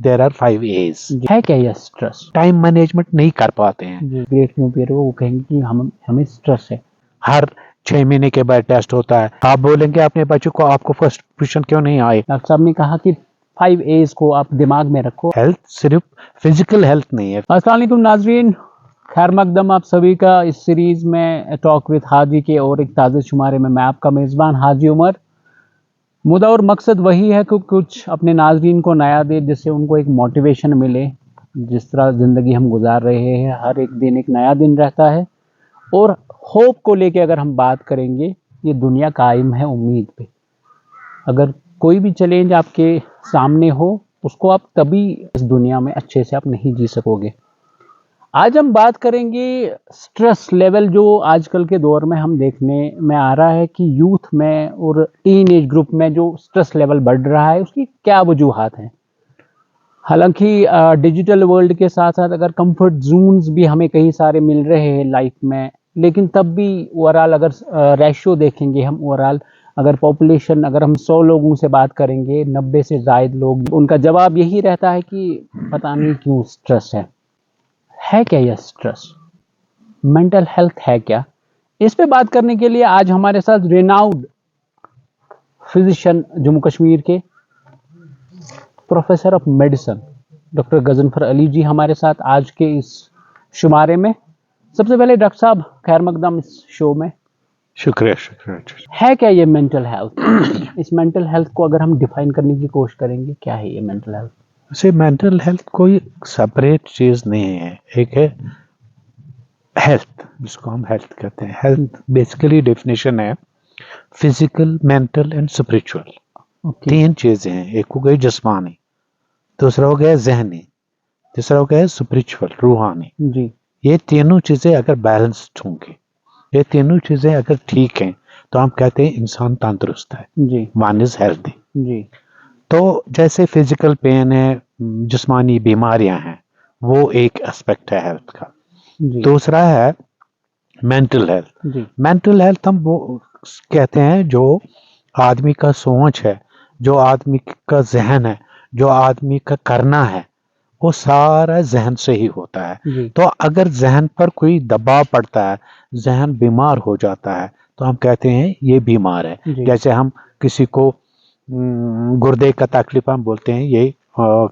There are 5 A's। है क्या ये स्ट्रेस? टाइम मैनेजमेंट नहीं कर पाते हैं। ग्रेट न्यू पेयर वो कहेंगे कि हमें स्ट्रेस है। हर 6 महीने के बाद टेस्ट होता है। आप बोलेंगे अपने बच्चों को आपको फर्स्ट पोजीशन क्यों नहीं आए? डॉक्टर साहब ने कहा कि 5 A's को आप दिमाग में रखो। हेल्थ सिर्फ फिजिकल हेल्थ नहीं है। अस्सलाम वालेकुम नाजरीन, खैर मकदम आप सभी का इस सीरीज में टॉक विद हाजी के और एक ताज़ा शुमारे में मैं आपका मेज़बान हाजी उमर। मुद्दा और मकसद वही है कि कुछ अपने नाजरीन को नया दे, जिससे उनको एक मोटिवेशन मिले। जिस तरह ज़िंदगी हम गुजार रहे हैं, हर एक दिन एक नया दिन रहता है और होप को लेके अगर हम बात करेंगे, ये दुनिया कायम है उम्मीद पे। अगर कोई भी चैलेंज आपके सामने हो, उसको आप तभी इस दुनिया में अच्छे से आप नहीं जी सकोगे। आज हम बात करेंगे स्ट्रेस लेवल जो आजकल के दौर में हम देखने में आ रहा है कि यूथ में और टीन एज ग्रुप में जो स्ट्रेस लेवल बढ़ रहा है, उसकी क्या वजूहात हैं। हालांकि डिजिटल वर्ल्ड के साथ साथ अगर कंफर्ट जोन्स भी हमें कई सारे मिल रहे हैं लाइफ में, लेकिन तब भी ओवरऑल अगर रेशियो देखेंगे हम, ओवरऑल अगर पॉपुलेशन, अगर हम 100 लोगों से बात करेंगे, 90 से ज़ायद लोग, उनका जवाब यही रहता है कि पता नहीं क्यों स्ट्रेस है क्या यह स्ट्रेस? मेंटल हेल्थ है क्या? इस पे बात करने के लिए आज हमारे साथ रेनाउड फिजिशियन जम्मू कश्मीर के professor of medicine doctor Ghazanfar Ali ji हमारे साथ आज के इस शुमारे में। सबसे पहले डॉक्टर साहब खैर मकदम इस शो में। शुक्रिया शुक्रिया। है क्या ये मेंटल हेल्थ? इस मेंटल हेल्थ को अगर हम डिफाइन करने की कोशिश करेंगे, क्या है ये मेंटल हेल्थ? वैसे मेंटल हेल्थ कोई सेपरेट चीज नहीं है। एक है हेल्थ, जिसको हम हेल्थ कहते हैं। हेल्थ बेसिकली डेफिनेशन है फिजिकल, मेंटल एंड स्पिरिचुअल। तीन चीजें हैं। एक हो गई जिस्मानी, दूसरा हो गया जहनी, तीसरा हो गया स्पिरिचुअल, रूहानी जी। ये तीनों चीजें अगर बैलेंस्ड होंगी, ये तीनों चीजें अगर ठीक हैं, तो हम कहते हैं इंसान तंदुरुस्त है। जी। One is healthy. जी। तो जैसे फिजिकल पेन है, जिस्मानी बीमारियां हैं, वो एक एस्पेक्ट है हेल्थ का। जी। दूसरा है मेंटल हेल्थ। जी। मेंटल हेल्थ हम वो कहते हैं जो आदमी का सोच है, जो आदमी का जहन है, जो आदमी का करना है, वो सारा जहन से ही होता है। जी। तो अगर जहन पर कोई दबाव पड़ता है, जहन बीमार हो जाता है, तो हम कहते हैं ये बीमार है। जी। जैसे हम किसी को गुर्दे का तकलीफ हम बोलते हैं ये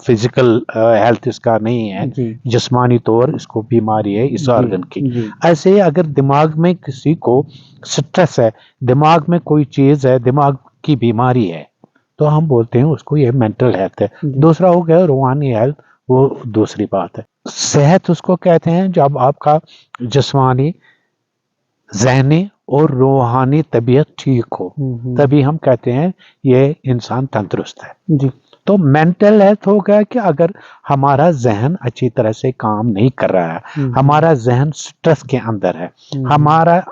फिजिकल हेल्थ इसका नहीं है, जी। जिस्मानी तौर इसको बीमारी है इस जी। ऑर्गन की। जी। ऐसे ही अगर दिमाग में किसी को स्ट्रेस है, दिमाग में कोई चीज है, दिमाग की बीमारी है, तो हम बोलते हैं उसको ये मेंटल हेल्थ है। जी। दूसरा हो गया रूहानी हेल्थ, वो दूसरी बात है। सेहत उसको कहते हैं जब आपका जिस्मानी, ज़हनी और रूहानी तबीयत ठीक हो, तभी हम कहते हैं ये इंसान तंदुरुस्त है। जी। तो मेंटल हेल्थ हो गया कि अगर हमारा जहन अच्छी तरह से काम नहीं कर रहा है, हमारा जहन स्ट्रेस के अंदर है,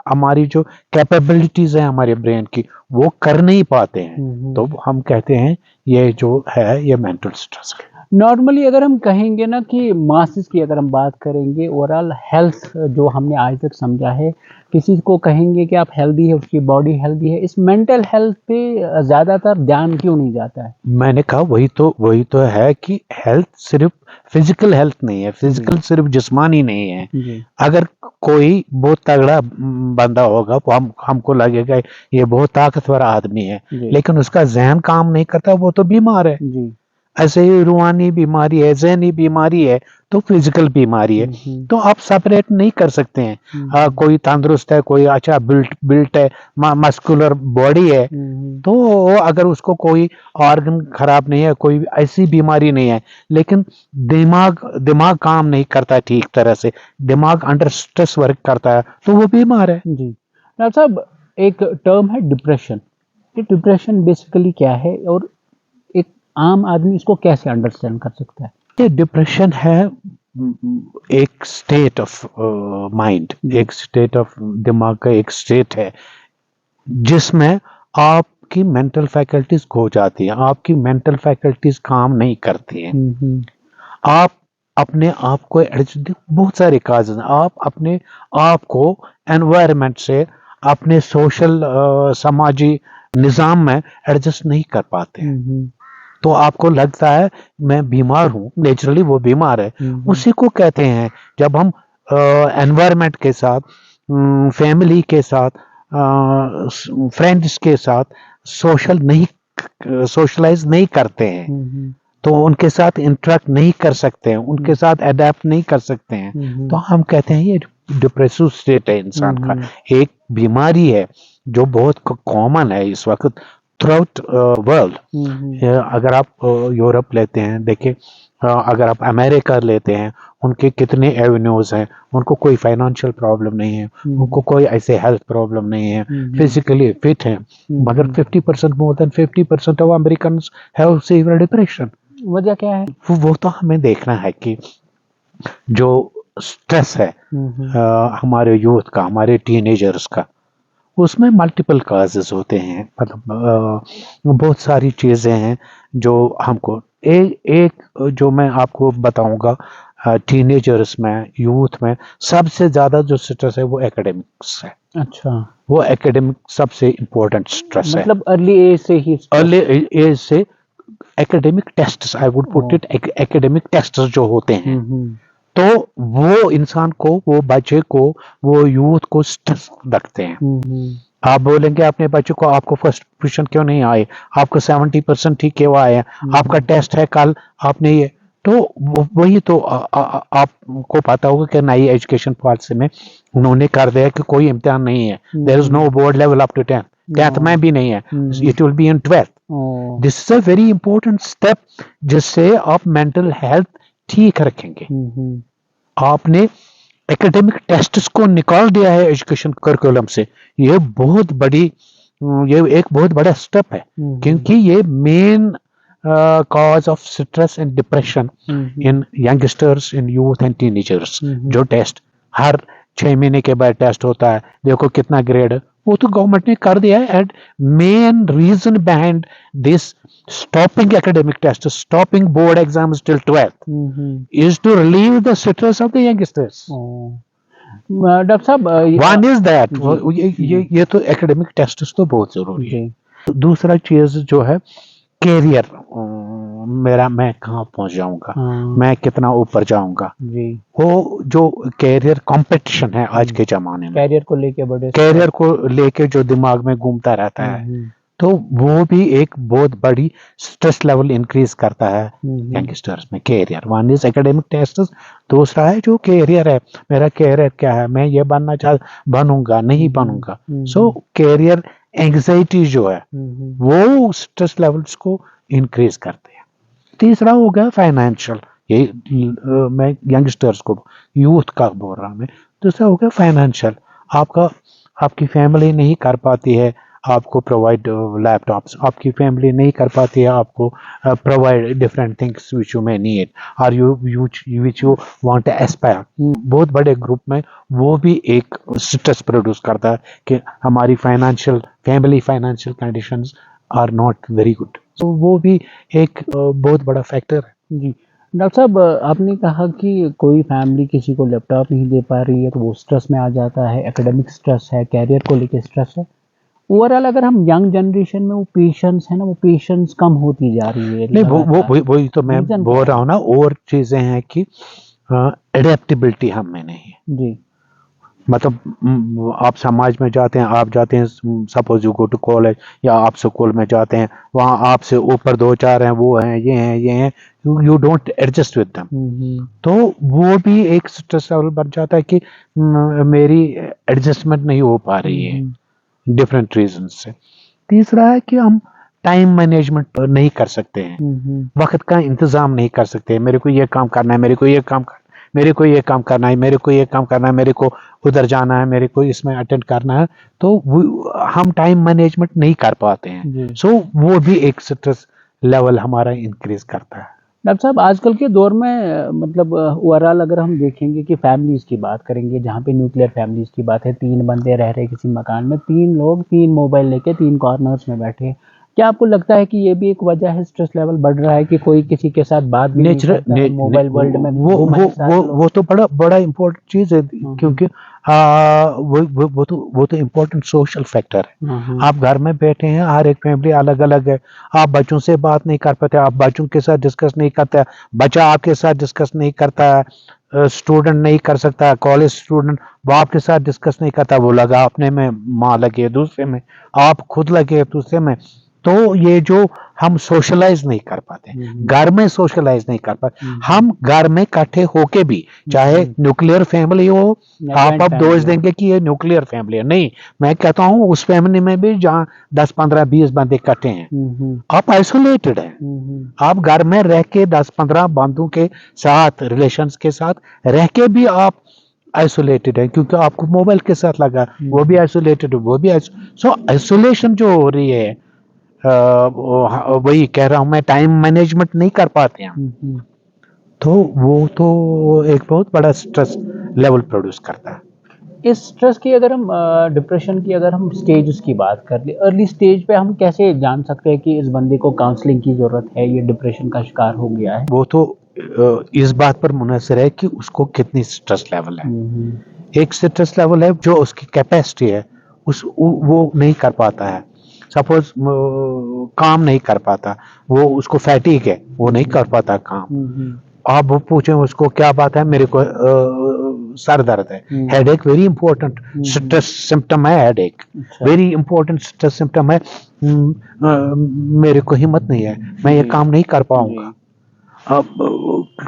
हमारी जो कैपेबिलिटीज है हमारे ब्रेन की वो कर नहीं पाते हैं, तो हम कहते हैं ये जो है ये मेंटल स्ट्रेस है। नॉर्मली अगर हम कहेंगे ना कि मासेस की अगर हम बात करेंगे, ओवरऑल हेल्थ जो हमने आज तक समझा है, किसी को कहेंगे कि आप हेल्दी है, उसकी बॉडी हेल्दी है, इस मेंटल हेल्थ पे ज़्यादातर ध्यान क्यों नहीं जाता है? मैंने कहा वही तो है कि हेल्थ सिर्फ फिजिकल हेल्थ नहीं है, फिजिकल सिर्फ जिस्मानी नहीं है। जी। अगर कोई बहुत तगड़ा बंदा होगा तो हमको लगेगा ये बहुत ताकतवर आदमी है, लेकिन उसका जहन काम नहीं करता, वो तो बीमार है। जी। ऐसे ही रूहानी बीमारी है, ज़हनी बीमारी है, तो फिजिकल बीमारी है। तो आप सेपरेट नहीं कर सकते हैं। कोई तंदुरुस्त है, कोई अच्छा बिल्ट है, मस्कुलर बॉडी है, तो अगर उसको कोई ऑर्गन खराब नहीं है, कोई ऐसी बीमारी नहीं है, लेकिन दिमाग काम नहीं करता ठीक तरह से, दिमाग अंडर स्ट्रेस वर्क करता है, तो वो बीमार है। जी। डॉक्टर साहब, एक टर्म है डिप्रेशन। ये डिप्रेशन बेसिकली क्या है और एक आम आदमी इसको कैसे अंडरस्टैंड कर सकता है? ये डिप्रेशन है एक स्टेट ऑफ माइंड, एक स्टेट ऑफ दिमाग का एक स्टेट है जिसमें आपकी मेंटल फैकल्टीज खो जाती है, आपकी मेंटल फैकल्टीज काम नहीं करती हैं। आप अपने आप को बहुत सारे काज हैं, आप अपने आप को एनवायरनमेंट से, अपने सोशल समाजी निज़ाम में एडजस्ट नहीं कर पाते हैं। तो आपको लगता है मैं बीमार हूँ, नेचुरली वो बीमार है। उसी को कहते हैं जब हम एनवायरनमेंट के साथ, फैमिली के साथ, फ्रेंड्स के साथ सोशलाइज नहीं करते हैं, तो उनके साथ इंटरेक्ट नहीं कर सकते हैं, उनके साथ अडेप्ट नहीं कर सकते हैं, तो हम कहते हैं ये डिप्रेसिव स्टेट है इंसान का, एक बीमारी है जो बहुत कॉमन है इस वक्त थ्रूआउट वर्ल्ड। अगर आप यूरोप लेते हैं, देखिए अगर आप अमेरिका लेते हैं, उनके कितने एवेन्यूज हैं, उनको कोई फाइनेंशियल प्रॉब्लम नहीं है, उनको कोई ऐसे हेल्थ प्रॉब्लम नहीं है, फिजिकली फिट हैं, मगर 50% more than 50% of American have severe depression. वजह क्या है? वो तो हमें देखना है कि जो स्ट्रेस है हमारे यूथ का, हमारे टीनेजर्स का, उसमें मल्टीपल काजेस होते हैं, मतलब बहुत सारी चीज़ें हैं जो हमको एक जो मैं आपको बताऊंगा, टीनेजर्स में, यूथ में सबसे ज़्यादा जो स्ट्रेस है वो एकेडमिक्स है। अच्छा, वो एकेडमिक सबसे इम्पोर्टेंट स्ट्रेस है, मतलब अर्ली एज से ही अर्ली एज से। Academic tests, I would put it, academic tests जो होते हैं, तो वो इंसान को, वो बच्चे को, वो यूथ को स्ट्रेस रखते हैं। आप बोलेंगे अपने बच्चे को आपको फर्स्ट पोजीशन क्यों नहीं आए, आपको 70% ही क्यों आए, आपका टेस्ट है कल, आपने ये, तो वही तो आपको पता होगा कि नई एजुकेशन पॉलिसी में उन्होंने कर दिया कि कोई इम्तिहान नहीं है, there is no board level up to 10th में भी नहीं है, it will be in 12th। This is a very important step जिससे आप मेंटल हेल्थ ठीक रखेंगे। आपने एकेडमिक टेस्ट्स को निकाल दिया है एजुकेशन करिकुलम से, ये बहुत बड़ी, ये एक बहुत बड़ा स्टेप है, क्योंकि ये main cause of stress and depression in youngsters, in youth and teenagers. जो टेस्ट हर 6 महीने के बाद टेस्ट होता है, देखो कितना ग्रेड है, वो तो गवर्नमेंट ने कर दिया है। And main reason behind this stopping academic tests, stopping board exams till 12th is to relieve the stress of the youngsters. Doctor साहब, One is that ये तो academic tests तो बहुत जरूरी है। दूसरा चीज जो है कैरियर, मैं कहाँ पहुंच जाऊंगा, मैं कितना ऊपर जाऊंगा, वो जो कैरियर कंपटीशन है आज के जमाने में, कैरियर को लेके जो दिमाग में घूमता रहता है, तो वो भी एक बहुत बड़ी स्ट्रेस लेवल इंक्रीज करता है यंगस्टर्स में। Career, one is academic tests, दूसरा है जो कैरियर है, मेरा कैरियर क्या है, मैं ये बनूंगा नहीं बनूंगा। सो कैरियर एंग्जाइटी जो है वो स्ट्रेस लेवल्स को इंक्रीज करते हैं। तीसरा हो गया फाइनेंशियल, ये मैं यंगस्टर्स को, यूथ का बोल रहा मैं। दूसरा हो गया फाइनेंशियल, आपकी फैमिली नहीं कर पाती है आपको प्रोवाइड लैपटॉप्स, आपकी फैमिली नहीं कर पाती है आपको provide different things which you may need और which you want to aspire. बहुत बड़े ग्रुप में वो भी एक स्ट्रेस प्रोड्यूस करता है कि हमारी family financial conditions are not very good, तो वो भी एक बहुत बड़ा फैक्टर है। जी डॉक्टर साहब, आपने कहा कि कोई फैमिली किसी को लैपटॉप नहीं दे पा रही है तो वो स्ट्रेस में आ जाता है, एकेडमिक स्ट्रेस है, कैरियर को लेके स्ट्रेस है। ओवरऑल अगर हम यंग जनरेशन में वो पेशेंस है ना, वो पेशेंस कम होती जा रही है। नहीं, वही तो मैं बोल रहा हूँ ना, और चीजें हैं कि एडेप्टेबिलिटी हम में नहीं है। जी, मतलब आप समाज में जाते हैं, आप जाते हैं, suppose you go to college या आप स्कूल में जाते हैं, वहाँ आपसे ऊपर 2-4 हैं, वो हैं, ये हैं, you don't adjust with them, तो वो भी एक स्ट्रेस लेवल बन जाता है कि मेरी एडजस्टमेंट नहीं हो पा रही है डिफरेंट रीजन से। तीसरा है कि हम टाइम मैनेजमेंट नहीं कर सकते हैं, वक्त का इंतजाम नहीं कर सकते। मेरे को ये काम करना है, मेरे को ये काम करना है, मेरे को उधर जाना है, मेरे को इसमें अटेंड करना है, तो हम टाइम मैनेजमेंट नहीं कर पाते हैं। सो वो भी एक स्ट्रेस लेवल हमारा इंक्रीज करता है। डॉक्टर साहब, आजकल के दौर में मतलब ओवरऑल अगर हम देखेंगे कि फैमिलीज की बात करेंगे, जहाँ पे न्यूक्लियर फैमिलीज की बात है, 3 बंदे रह रहे किसी मकान में, 3 लोग 3 मोबाइल लेके 3 कॉर्नर्स में बैठे, क्या आपको लगता है कि ये भी एक वजह है, स्ट्रेस लेवल बढ़ रहा है कि कोई किसी के साथ बात भी नहीं नेचुरल करता है, मोबाइल वर्ल्ड में वो गुम वो है सारे वो लोग। वो तो बड़ा बड़ा इम्पोर्टेंट चीज है, क्योंकि वो तो इम्पोर्टेंट सोशल फैक्टर है। आप घर में बैठे हैं, हर एक फैमिली अलग अलग है, आप बच्चों से बात नहीं कर पाते, आप बच्चों के साथ डिस्कस नहीं करते, बच्चा आपके साथ डिस्कस नहीं करता है, स्टूडेंट नहीं कर सकता, कॉलेज स्टूडेंट वो आपके साथ डिस्कस नहीं करता, वो लगा अपने में, माँ लगे दूसरे में, आप खुद लगे दूसरे में। तो ये जो हम सोशलाइज नहीं कर पाते, घर में सोशलाइज नहीं कर पाते, हम घर में इकट्ठे होके भी, चाहे न्यूक्लियर फैमिली हो, आप अब दोष देंगे कि ये न्यूक्लियर फैमिली है, नहीं, मैं कहता हूँ उस फैमिली में भी जहाँ 10 15 20 बंदे इकट्ठे हैं, आप आइसोलेटेड हैं, आप घर में रह के 10 15 बंदों के साथ, रिलेशंस के साथ रह के भी आप आइसोलेटेड है, क्योंकि आपको मोबाइल के साथ लगा, वो भी आइसोलेटेड, वो भी सो आइसोलेशन जो हो रही है, वही कह रहा हूं मैं, टाइम मैनेजमेंट नहीं कर पाते हैं, तो वो तो एक बहुत बड़ा स्ट्रेस लेवल प्रोड्यूस करता है। इस स्ट्रेस की अगर हम डिप्रेशन की अगर हम स्टेज की बात कर ले, अर्ली स्टेज पे हम कैसे जान सकते हैं कि इस बंदे को काउंसलिंग की जरूरत है, ये डिप्रेशन का शिकार हो गया है? वो तो इस बात पर मुनहसर है कि उसको कितनी स्ट्रेस लेवल है। एक स्ट्रेस लेवल है जो उसकी कैपेसिटी है, वो नहीं कर पाता है, सपोज काम नहीं कर पाता, वो उसको फैटिक है, वो नहीं कर पाता काम, आप वो पूछें उसको क्या बात है, मेरे को सर दर्द है, headache very important stress symptom है, headache very important stress symptom है, मेरे को हिम्मत नहीं है, मैं ये काम नहीं कर पाऊंगा,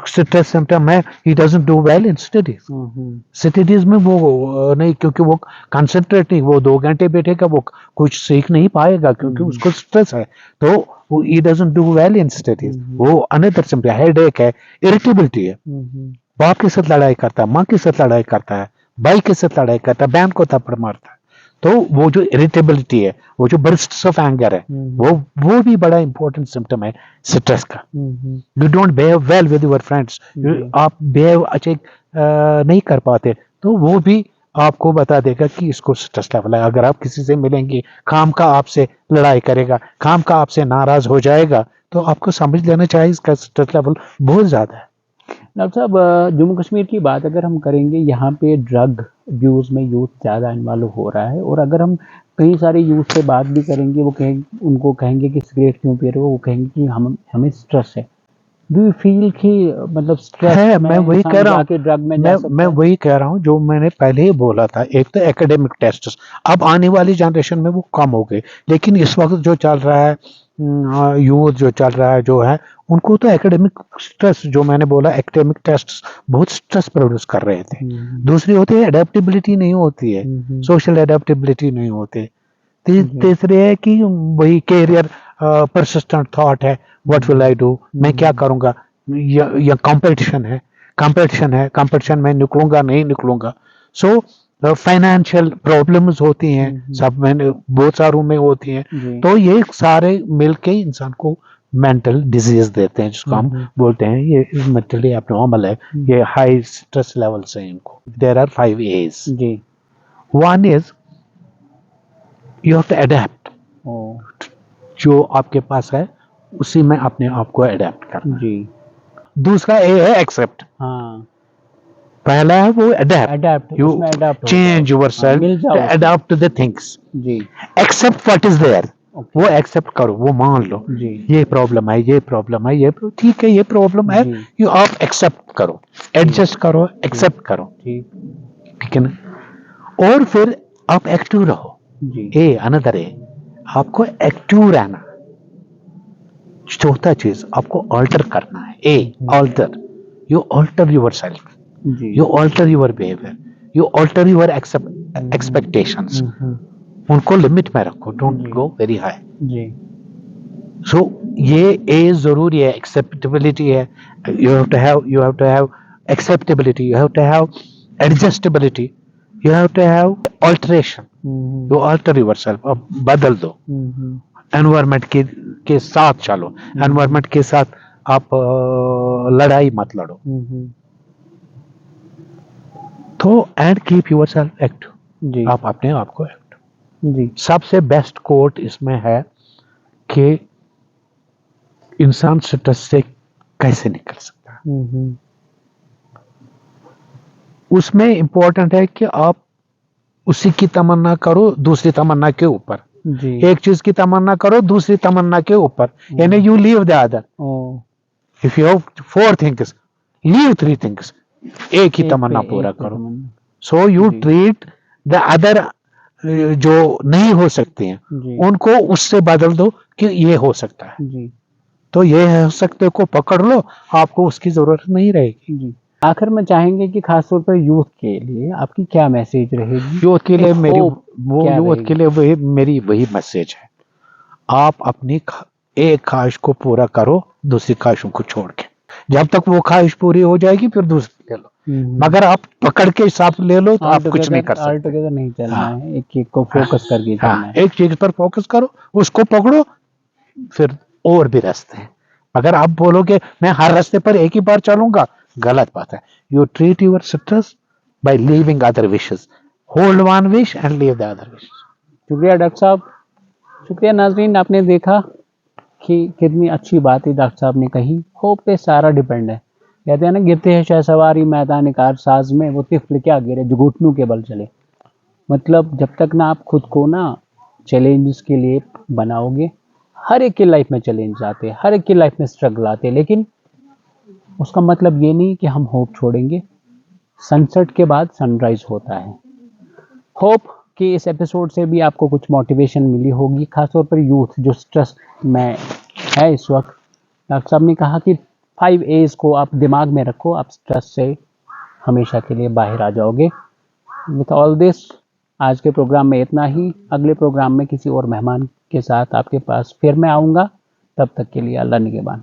स्ट्रेस सिम्टम है, he doesn't do well in studies में वो नहीं, क्योंकि वो कंसंट्रेट नहीं, वो 2 घंटे बैठेगा, वो कुछ सीख नहीं पाएगा, क्योंकि उसको स्ट्रेस है, तो वो he doesn't do well in studies, वो अनदर सिम्टम, हेडेक है, इरिटेबिलिटी है, बाप के साथ लड़ाई करता है, माँ के साथ लड़ाई करता है, भाई के साथ लड़ाई करता है, बहन को थप्पड़ मारता है, तो वो जो इरिटेबिलिटी है, वो जो बर्स्ट्स ऑफ एंगर है, वो भी बड़ा इंपॉर्टेंट सिम्टम है स्ट्रेस का। You don't behave well with your friends, आप बिहेव अच्छे नहीं कर पाते, तो वो भी आपको बता देगा कि इसको स्ट्रेस लेवल है। अगर आप किसी से मिलेंगे, काम का आपसे लड़ाई करेगा, काम का आपसे नाराज हो जाएगा, तो आपको समझ लेना चाहिए इसका स्ट्रेस लेवल बहुत ज्यादा है। डॉक्टर साहब, जम्मू कश्मीर की बात अगर हम करेंगे, यहाँ पे ड्रग यूज़ में यूथ ज़्यादा इन्वॉल्व हो रहा है, और अगर हम कई सारे यूथ से बात भी करेंगे, वो उनको कहेंगे कि सिगरेट क्यों पी रहे हो, वो कहेंगे कि हमें स्ट्रेस है। डू यू फील कि मतलब स्ट्रेस है, में मैं वही इंसान कह रहा जाके ड्रग में जा सकता मैं है? वही कह रहा हूँ जो मैंने पहले ही बोला था, एक तो एकेडमिक टेस्ट, अब आने वाली जनरेशन में वो कम हो गए, लेकिन इस वक्त जो चल रहा है, यूथ जो चल रहा है जो है, उनको तो एकेडमिक स्ट्रेस, जो मैंने बोला एकेडमिक टेस्ट बहुत स्ट्रेस प्रोड्यूस कर रहे थे। दूसरी होती है एडेप्टेबिलिटी नहीं होती है, सोशल एडेप्टेबिलिटी नहीं होती। तीसरी है कि वही कैरियर परसिस्टेंट थॉट है, व्हाट विल आई डू, मैं क्या करूंगा, या कंपटीशन है, कंपटीशन में निकलूंगा नहीं निकलूंगा, सो फाइनेंशियल प्रॉब्लम्स होती हैं, सब में बहुत सारों में होती हैं, तो ये सारे मिलके इंसान को मेंटल डिजीज देते हैं, जिसको हम बोलते हैं ये मेंटली एब्नॉर्मल है, ये हाई स्ट्रेस लेवल से इनको। देयर आर 5 A's जी। One is you have to adapt, जो आपके पास है उसी में अपने आप को अडेप्ट करना जी। दूसरा ए है एक्सेप्ट, हाँ, पहला है वो अडेप्ट, यू उसमें adapt change yourself to adapt to the things, जी। एक्सेप्ट व्हाट इज देयर, वो एक्सेप्ट करो, वो मान लो जी। ये प्रॉब्लम है, ये प्रॉब्लम है, ये ठीक है, ये प्रॉब्लम है, यू आप एक्सेप्ट करो, एडजस्ट करो, एक्सेप्ट करो, ठीक है ना, और फिर आप एक्टिव रहो, ए अनदर ए, आपको एक्टिव रहना। चौथा चीज आपको ऑल्टर करना है, a alter, you alter your self, you alter your behaviour, you alter your expectations, उनको लिमिट में रखो, don't go very high. So ये ए जरूरी है, एक्सेप्टेबिलिटी है, you have to have acceptability, you have to have adjustability, you have to have alteration, you alter yourself, अब बदल दो, एनवायरमेंट के साथ चलो, एनवायरमेंट के साथ आप लड़ाई मत लड़ो, तो एंड कीप योरसेल्फ एक्टिव, आप अपने आप को एक्टिव। सबसे बेस्ट कोट इसमें है, कि इंसान स्ट्रेस से कैसे निकल सकता है। उसमें इंपॉर्टेंट है कि आप उसी की तमन्ना करो दूसरी तमन्ना के ऊपर। जी। एक चीज की तमन्ना करो दूसरी तमन्ना के ऊपर, यानी you leave the other. If you have 4 things, leave 3 things. एक ही तमन्ना पूरा करो। So you treat the other जो नहीं हो सकते हैं उनको उससे बदल दो कि ये हो सकता है। जी। तो ये हो सकते को पकड़ लो, आपको उसकी जरूरत नहीं रहेगी। जी। आखिर में चाहेंगे कि खासतौर पर यूथ के लिए आपकी क्या मैसेज रहेगी? यूथ के लिए मेरी क्या यूथ के लिए मेरी वही मैसेज है, आप अपनी एक ख्वाहिश को पूरा करो दूसरी ख्वाहिशों को छोड़ के। जब तक वो ख्वाहिश पूरी हो जाएगी फिर दूसरी ले लो, मगर आप पकड़ के साथ ले लो तो आप कुछ नहीं कर सकते। ऑल टुगेदर नहीं चलना है, एक चीज को फोकस करके चलना है। एक चीज पर फोकस करो, उसको पकड़ो, फिर और भी रास्ते हैं। अगर आप बोलोगे मैं हर रास्ते पर एक ही बार चलूंगा, गलत बात है। You treat your stress by leaving other wishes, hold one wish and leave the other wish. शुक्रिया डॉक्टर साहब। शुक्रिया नाजरीन, आपने देखा कि कितनी अच्छी बात है डॉक्टर साहब ने कही। होप पे सारा डिपेंड है। कहते हैं ना, गिरते हैं शहसवारी मैदान कारसाज में, वो तिफल क्या गिरे जो घुटनों के बल चले। मतलब जब तक ना आप खुद को ना चैलेंजेस के लिए बनाओगे, हर एक की लाइफ में चैलेंज आते हैं, हर एक की लाइफ में स्ट्रगल आते हैं, लेकिन उसका मतलब ये नहीं कि हम होप छोड़ेंगे। सनसेट के बाद सनराइज होता है। होप कि इस एपिसोड से भी आपको कुछ मोटिवेशन मिली होगी, खासतौर पर यूथ जो स्ट्रेस में है इस वक्त। डॉक्टर साहब ने कहा कि 5 A's को आप दिमाग में रखो, आप स्ट्रेस से हमेशा के लिए बाहर आ जाओगे। विथ ऑल दिस, आज के प्रोग्राम में इतना ही। अगले प्रोग्राम में किसी और मेहमान के साथ आपके पास फिर मैं आऊँगा। तब तक के लिए अल्लाह निगहबान।